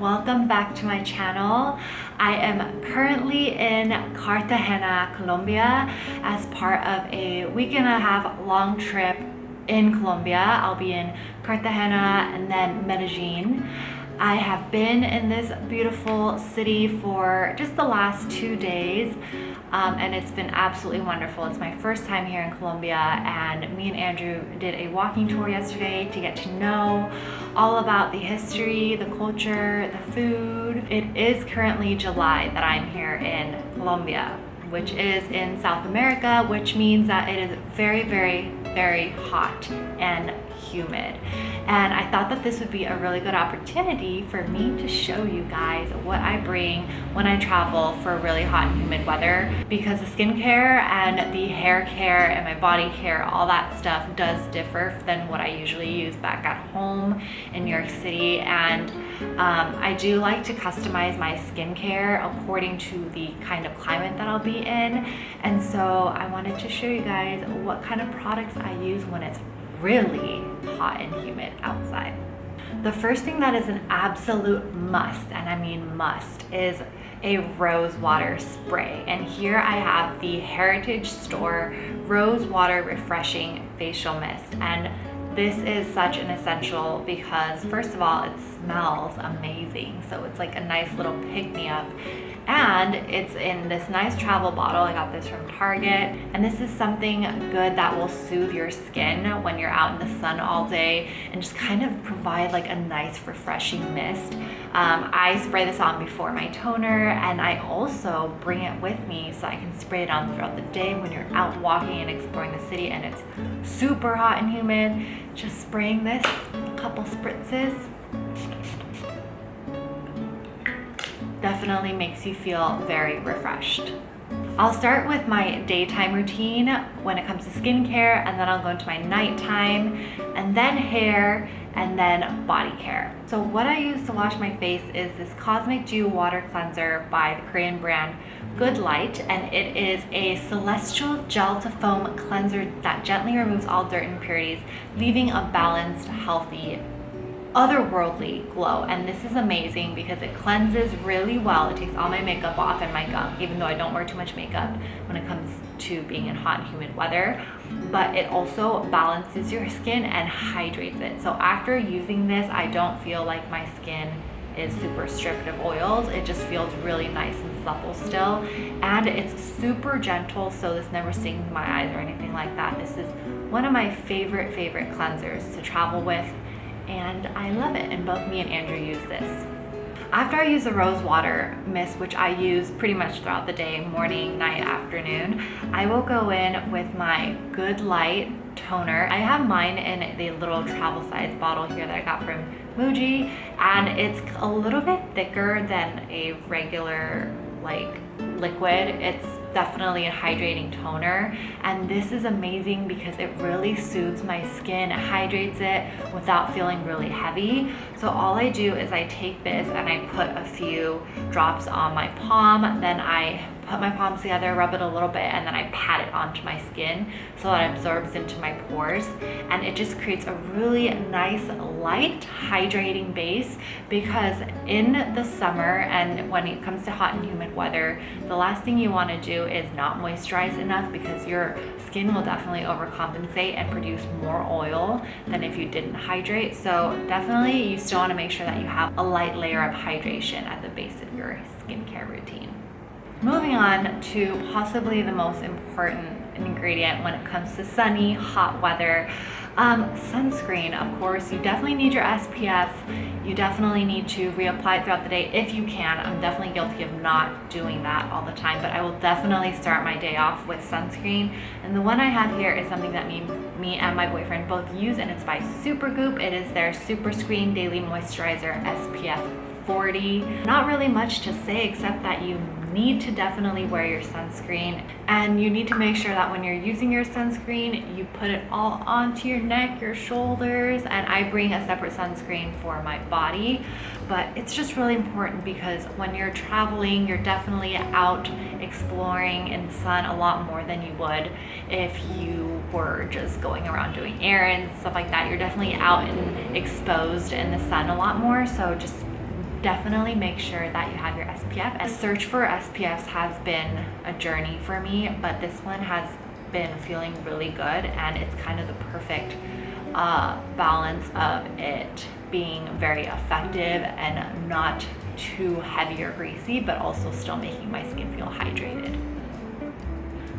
welcome back to my channel. I am currently in Cartagena, Colombia as part of a week and a half long trip in Colombia. I'll be in Cartagena and then Medellin. I have been in this beautiful city for just the last 2 days. And it's been absolutely wonderful. It's my first time here in Colombia, and me and Andrew did a walking tour yesterday to get to know all about the history, the culture, the food. It is currently July that I'm here in Colombia, which is in South America, which means that it is very, very, very hot and humid. And I thought that this would be a really good opportunity for me to show you guys what I bring when I travel for really hot and humid weather, because the skincare and the hair care and my body care, all that stuff does differ than what I usually use back at home in New York City. And I do like to customize my skincare according to the kind of climate that I'll be in. And so I wanted to show you guys what kind of products I use when it's really hot and humid outside. The first thing that is an absolute must, and I mean must, is a Rosewater spray. And here I have the Heritage Store Rosewater Refreshing Facial Mist. And this is such an essential because, first of all, it smells amazing. So it's like a nice little pick-me-up. And it's in this nice travel bottle. I got this from Target. And this is something good that will soothe your skin when you're out in the sun all day and just kind of provide like a nice refreshing mist. I spray this on before my toner, and I also bring it with me so I can spray it on throughout the day when you're out walking and exploring the city and it's super hot and humid. Just spraying this, a couple spritzes, definitely makes you feel very refreshed. I'll start with my daytime routine when it comes to skincare, and then I'll go into my nighttime, and then hair, and then body care. So what I use to wash my face is this Cosmic Dew Water Cleanser by the Korean brand Goodlight, and it is a celestial gel to foam cleanser that gently removes all dirt and impurities, leaving a balanced, healthy, otherworldly glow. And this is amazing because it cleanses really well. It takes all my makeup off and my gunk, even though I don't wear too much makeup when it comes to being in hot and humid weather. But it also balances your skin and hydrates it. So after using this, I don't feel like my skin is super stripped of oils. It just feels really nice and supple still. And it's super gentle, so this never stings my eyes or anything like that. This is one of my favorite cleansers to travel with, and I love it, and both me and Andrew use this. After I use the Rosewater mist, which I use pretty much throughout the day, morning, night, afternoon, I will go in with my Goodlight toner. I have mine in the little travel size bottle here that I got from Muji, and it's a little bit thicker than a regular like liquid. It's definitely a hydrating toner, and this is amazing because it really soothes my skin, it hydrates it without feeling really heavy. So all I do is I take this and I put a few drops on my palm, then I put my palms together, rub it a little bit, and then I pat it onto my skin so that it absorbs into my pores, and it just creates a really nice light hydrating base. Because in the summer and when it comes to hot and humid weather, the last thing you want to do is not moisturize enough, because your skin will definitely overcompensate and produce more oil than if you didn't hydrate. So definitely you still want to make sure that you have a light layer of hydration at the base of your skincare routine. Moving on to possibly the most important ingredient when it comes to sunny, hot weather, sunscreen. Of course, you definitely need your SPF. You definitely need to reapply it throughout the day if you can. I'm definitely guilty of not doing that all the time, but I will definitely start my day off with sunscreen. And the one I have here is something that me and my boyfriend both use, and it's by Supergoop. It is their Superscreen Daily Moisturizer SPF 40. Not really much to say except that you need to definitely wear your sunscreen, and you need to make sure that when you're using your sunscreen, you put it all onto your neck, your shoulders, and I bring a separate sunscreen for my body. But it's just really important because when you're traveling, you're definitely out exploring in the sun a lot more than you would if you were just going around doing errands, stuff like that. You're definitely out and exposed in the sun a lot more, so just definitely make sure that you have your SPF. And search for SPFs has been a journey for me, but this one has been feeling really good, and it's kind of the perfect balance of it being very effective and not too heavy or greasy, but also still making my skin feel hydrated.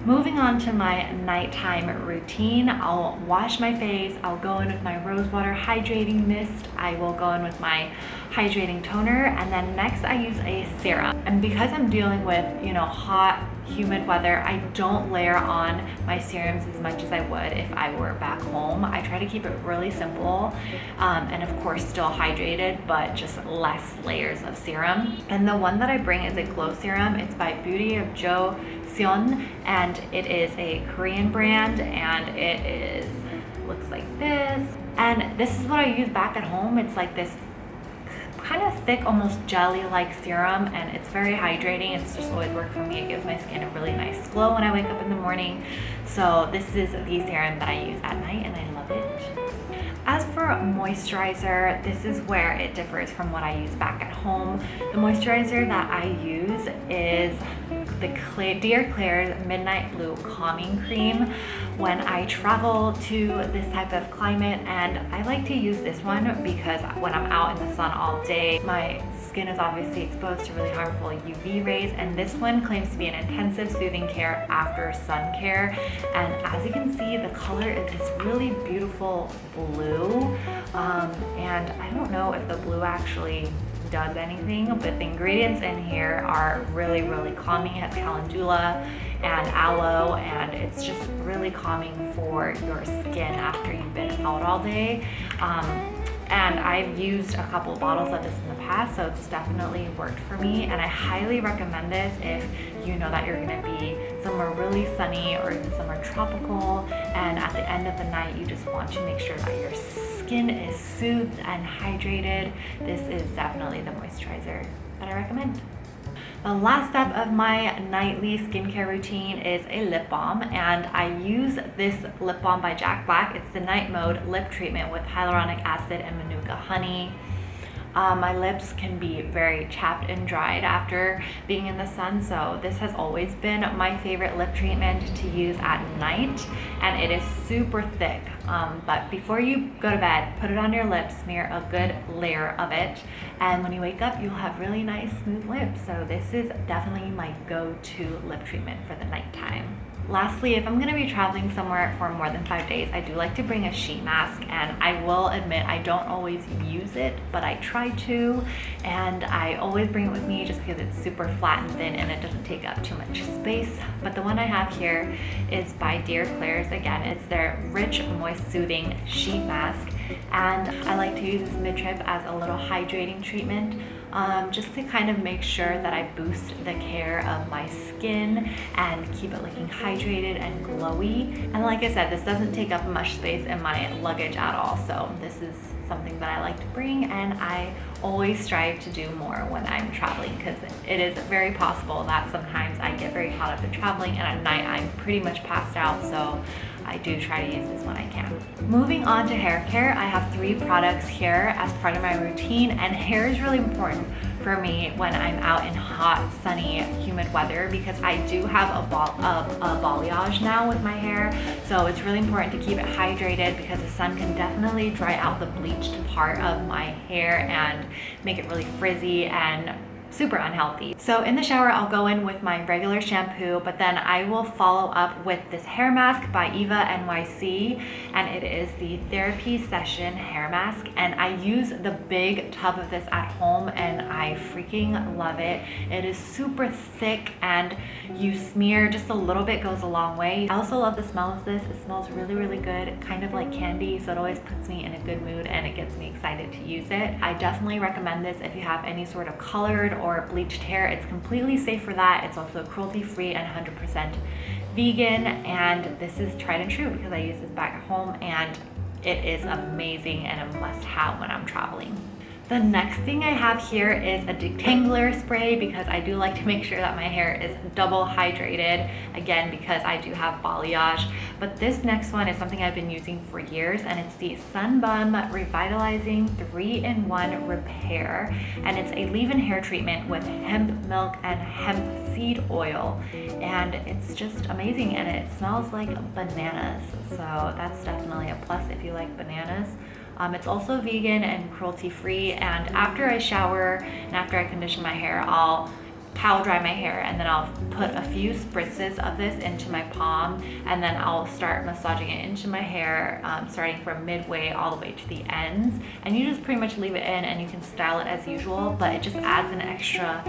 Moving on to my nighttime routine, I'll wash my face, I'll go in with my Rosewater hydrating mist, I will go in with my hydrating toner, and then next I use a serum. And because I'm dealing with, you know, hot, humid weather, I don't layer on my serums as much as I would if I were back home. I try to keep it really simple, and of course still hydrated, but just less layers of serum. And the one that I bring is a glow serum. It's by Beauty of Joseon, and it is a Korean brand, and it looks like this. And this is what I use back at home. It's like this kind of thick, almost jelly-like serum, and it's very hydrating. It's just always worked for me. It gives my skin a really nice glow when I wake up in the morning. So this is the serum that I use at night, and I love it. As for moisturizer, this is where it differs from what I use back at home. The moisturizer that I use is the Dear Klairs Midnight Blue Calming Cream when I travel to this type of climate, and I like to use this one because when I'm out in the sun all day, my skin is obviously exposed to really harmful UV rays, and this one claims to be an intensive soothing care after sun care. And as you can see, the color is this really beautiful blue, and I don't know if the blue actually does anything, but the ingredients in here are really, really calming. It has calendula and aloe, and it's just really calming for your skin after you've been out all day. And I've used a couple bottles of this in the past, so it's definitely worked for me, and I highly recommend this if you know that you're gonna be somewhere really sunny or even somewhere tropical, and at the end of the night you just want to make sure that your skin is soothed and hydrated. This is definitely the moisturizer that I recommend. The last step of my nightly skincare routine is a lip balm, and I use this lip balm by Jack Black. It's the Nightmode Lip Treatment with hyaluronic acid and manuka honey. My lips can be very chapped and dried after being in the sun, so this has always been my favorite lip treatment to use at night, and it is super thick. But before you go to bed, put it on your lips, smear a good layer of it, and when you wake up, you'll have really nice smooth lips. So this is definitely my go-to lip treatment for the nighttime. Lastly, if I'm going to be traveling somewhere for more than 5 days, I do like to bring a sheet mask, and I will admit I don't always use it, but I try to, and I always bring it with me just because it's super flat and thin and it doesn't take up too much space. But the one I have here is by Dear Klairs. Again, it's their Rich Moist Soothing Sheet Mask, and I like to use this mid-trip as a little hydrating treatment. Just to kind of make sure that I boost the care of my skin and keep it looking hydrated and glowy. And like I said, this doesn't take up much space in my luggage at all, so this is something that I like to bring, and I always strive to do more when I'm traveling, because it is very possible that sometimes I get very caught up in traveling and at night I'm pretty much passed out, so I do try to use this when I can. Moving on to hair care, I have 3 products here as part of my routine, and hair is really important for me when I'm out in hot, sunny, humid weather, because I do have a balayage now with my hair, so it's really important to keep it hydrated because the sun can definitely dry out the bleached part of my hair and make it really frizzy and super unhealthy. So in the shower, I'll go in with my regular shampoo, but then I will follow up with this hair mask by Eva NYC, and it is the Therapy Session Hair Mask, and I use the big tub of this at home, and I freaking love it. It is super thick, and you smear just a little bit goes a long way. I also love the smell of this. It smells really, really good, kind of like candy, so it always puts me in a good mood and it gets me excited to use it. I definitely recommend this if you have any sort of colored or bleached hair. It's completely safe for that. It's also cruelty-free and 100% vegan, and this is tried and true because I use this back at home, and it is amazing and a must-have when I'm traveling. The next thing I have here is a detangler spray because I do like to make sure that my hair is double hydrated, again because I do have balayage. But this next one is something I've been using for years, and it's the Bum Revitalizing 3-in-1 Repair, and it's a leave-in hair treatment with hemp milk and hemp seed oil, and it's just amazing, and it smells like bananas, so that's definitely a plus if you like bananas. It's also vegan and cruelty-free, and after I shower and after I condition my hair, I'll towel dry my hair, and then I'll put a few spritzes of this into my palm, and then I'll start massaging it into my hair, starting from midway all the way to the ends. And you just pretty much leave it in, and you can style it as usual, but it just adds an extra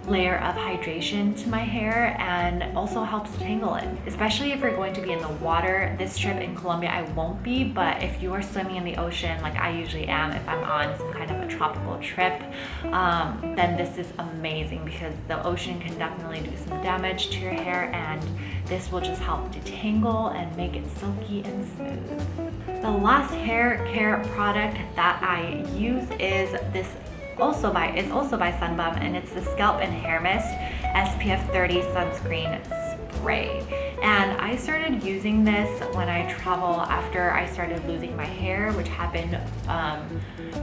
layer of hydration to my hair and also helps tangle it, especially if you're going to be in the water. This trip in Colombia I won't be, but if you are swimming in the ocean like I usually am if I'm on some kind of a tropical trip, then this is amazing because the ocean can definitely do some damage to your hair, and this will just help detangle and make it silky and smooth. The last hair care product that I use is this also by Bum, and it's the Scalp and Hair Mist SPF 30 sunscreen spray. And I started using this when I travel after I started losing my hair, which happened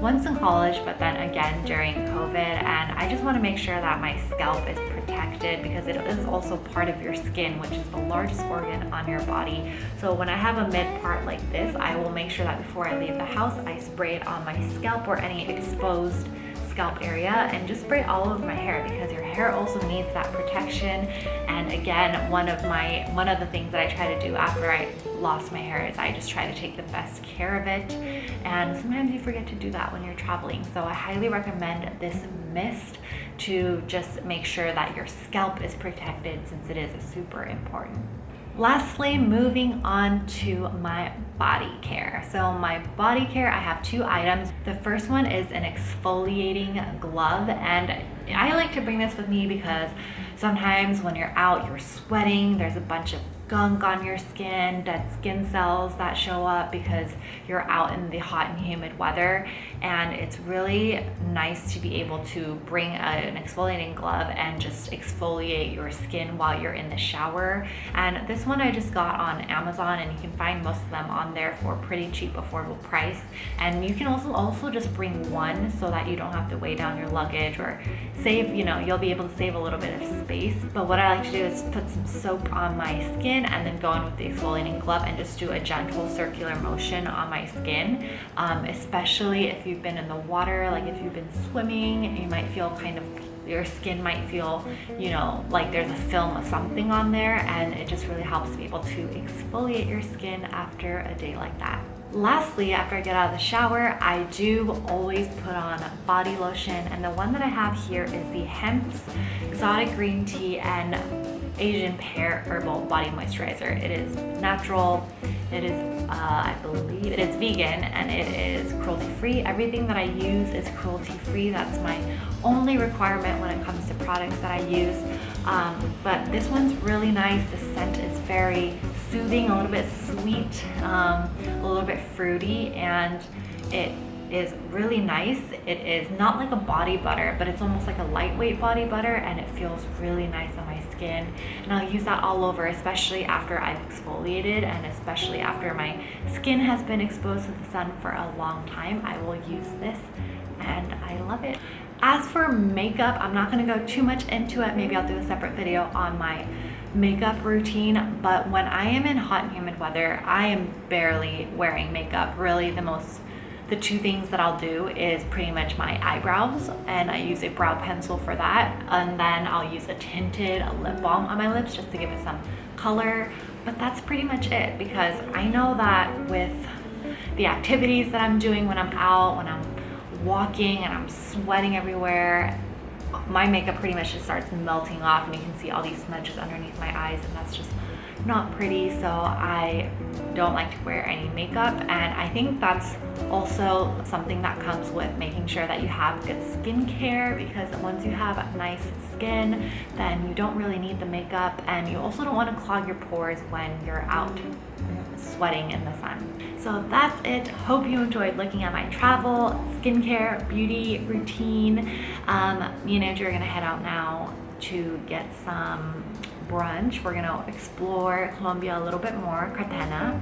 once in college, but then again during COVID. And I just want to make sure that my scalp is protected because it is also part of your skin, which is the largest organ on your body. So when I have a mid part like this, I will make sure that before I leave the house, I spray it on my scalp or any exposed scalp area, and just spray all over my hair because your hair also needs that protection. And again, one of the things that I try to do after I lost my hair is I just try to take the best care of it, and sometimes you forget to do that when you're traveling. So I highly recommend this mist to just make sure that your scalp is protected, since it is super important. Lastly, moving on to my body care. So my body care, I have two items. The first one is an exfoliating glove, and I like to bring this with me because sometimes when you're out, you're sweating, there's a bunch of gunk on your skin, dead skin cells that show up because you're out in the hot and humid weather, and it's really nice to be able to bring an exfoliating glove and just exfoliate your skin while you're in the shower. And this one I just got on Amazon, and you can find most of them on there for a pretty cheap, affordable price. And you can also just bring one so that you don't have to weigh down your luggage or save, you'll be able to save a little bit of space. But what I like to do is put some soap on my skin and then go in with the exfoliating glove and just do a gentle circular motion on my skin, especially if you've been in the water. Like if you've been swimming, you might feel your skin might feel, like there's a film of something on there, and it just really helps to be able to exfoliate your skin after a day like that. Lastly, after I get out of the shower, I do always put on body lotion, and the one that I have here is the Hempz Exotic Green Tea and Asian Pear Herbal Body Moisturizer. It is natural, it is I believe it is vegan, and it is cruelty-free. Everything that I use is cruelty-free. That's my only requirement when it comes to products that I use. But this one's really nice. The scent is very soothing, a little bit sweet, a little bit fruity, and it is really nice. It is not like a body butter, but it's almost like a lightweight body butter, and it feels really nice on my skin. And I'll use that all over, especially after I've exfoliated, and especially after my skin has been exposed to the sun for a long time. I will use this, and I love it. As for makeup, I'm not going to go too much into it. Maybe I'll do a separate video on my makeup routine, but when I am in hot and humid weather, I am barely wearing makeup. Really, the two things that I'll do is pretty much my eyebrows, and I use a brow pencil for that, and then I'll use a tinted lip balm on my lips just to give it some color. But that's pretty much it, because I know that with the activities that I'm doing when I'm out, when I'm walking and I'm sweating everywhere, my makeup pretty much just starts melting off, and you can see all these smudges underneath my eyes, and that's just not pretty. So I don't like to wear any makeup, and I think that's also something that comes with making sure that you have good skincare, because once you have nice skin, then you don't really need the makeup, and you also don't want to clog your pores when you're out. sweating in the sun. So that's it. Hope you enjoyed looking at my travel, skincare, beauty routine. Me and Andrew are gonna head out now to get some brunch. We're gonna explore Colombia a little bit more, Cartagena,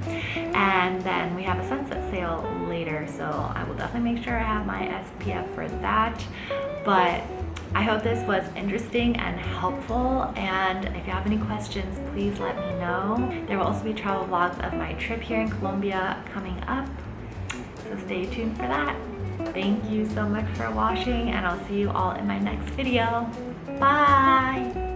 and then we have a sunset sail later, so I will definitely make sure I have my SPF for that. But I hope this was interesting and helpful, and if you have any questions, please let me know. There will also be travel vlogs of my trip here in Colombia coming up, so stay tuned for that. Thank you so much for watching, and I'll see you all in my next video. Bye!